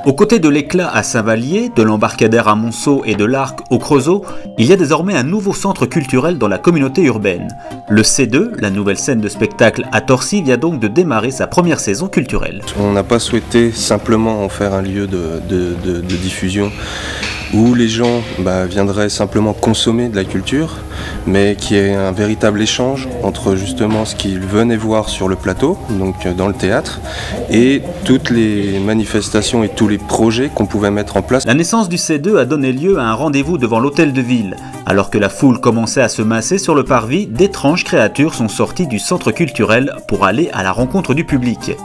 Aux côtés de l'Éclat à Saint-Vallier, de l'Embarcadère à Monceau et de l'Arc au Creusot, il y a désormais un nouveau centre culturel dans la communauté urbaine. Le C2, la nouvelle scène de spectacle à Torcy, vient donc de démarrer sa première saison culturelle. On n'a pas souhaité simplement en faire un lieu de diffusion où les gens viendraient simplement consommer de la culture, mais qui est un véritable échange entre justement ce qu'ils venaient voir sur le plateau, donc dans le théâtre, et toutes les manifestations et tous les projets qu'on pouvait mettre en place. La naissance du C2 a donné lieu à un rendez-vous devant l'hôtel de ville. Alors que la foule commençait à se masser sur le parvis, d'étranges créatures sont sorties du centre culturel pour aller à la rencontre du public.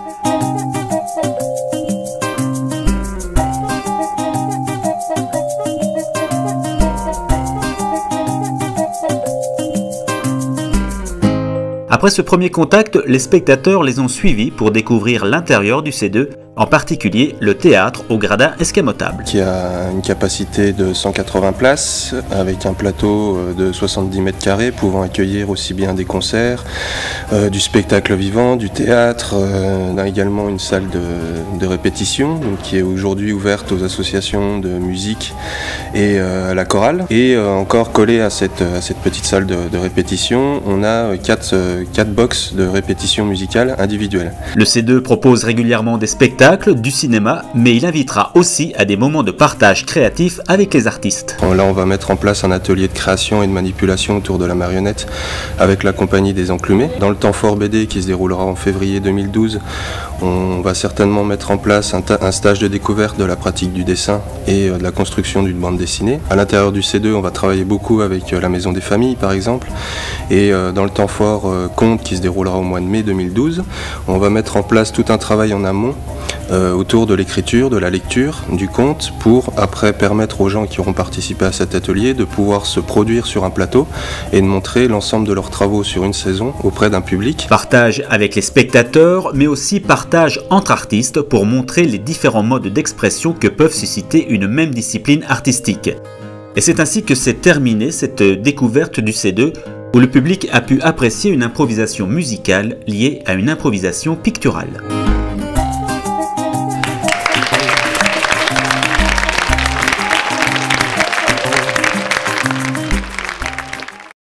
Après ce premier contact, les spectateurs les ont suivis pour découvrir l'intérieur du C2, en particulier le théâtre au gradin escamotable. Qui a une capacité de 180 places, avec un plateau de 70 mètres carrés, pouvant accueillir aussi bien des concerts, du spectacle vivant, du théâtre. On a également une salle de répétition, donc, qui est aujourd'hui ouverte aux associations de musique et à la chorale. Et encore collé à cette petite salle de répétition, on a 4 box de répétition musicale individuelles. Le C2 propose régulièrement des spectacles, du cinéma, mais il invitera aussi à des moments de partage créatif avec les artistes. Là, on va mettre en place un atelier de création et de manipulation autour de la marionnette avec la compagnie des Enclumés. Dans le temps fort BD qui se déroulera en février 2012, on va certainement mettre en place un stage de découverte de la pratique du dessin et de la construction d'une bande dessinée. À l'intérieur du C2, on va travailler beaucoup avec la Maison des Familles par exemple. Et dans le temps fort Conte qui se déroulera au mois de mai 2012, on va mettre en place tout un travail en amont autour de l'écriture, de la lecture, du conte, pour après permettre aux gens qui auront participé à cet atelier de pouvoir se produire sur un plateau et de montrer l'ensemble de leurs travaux sur une saison auprès d'un public. Partage avec les spectateurs, mais aussi partage entre artistes pour montrer les différents modes d'expression que peuvent susciter une même discipline artistique. Et c'est ainsi que s'est terminée cette découverte du C2, où le public a pu apprécier une improvisation musicale liée à une improvisation picturale.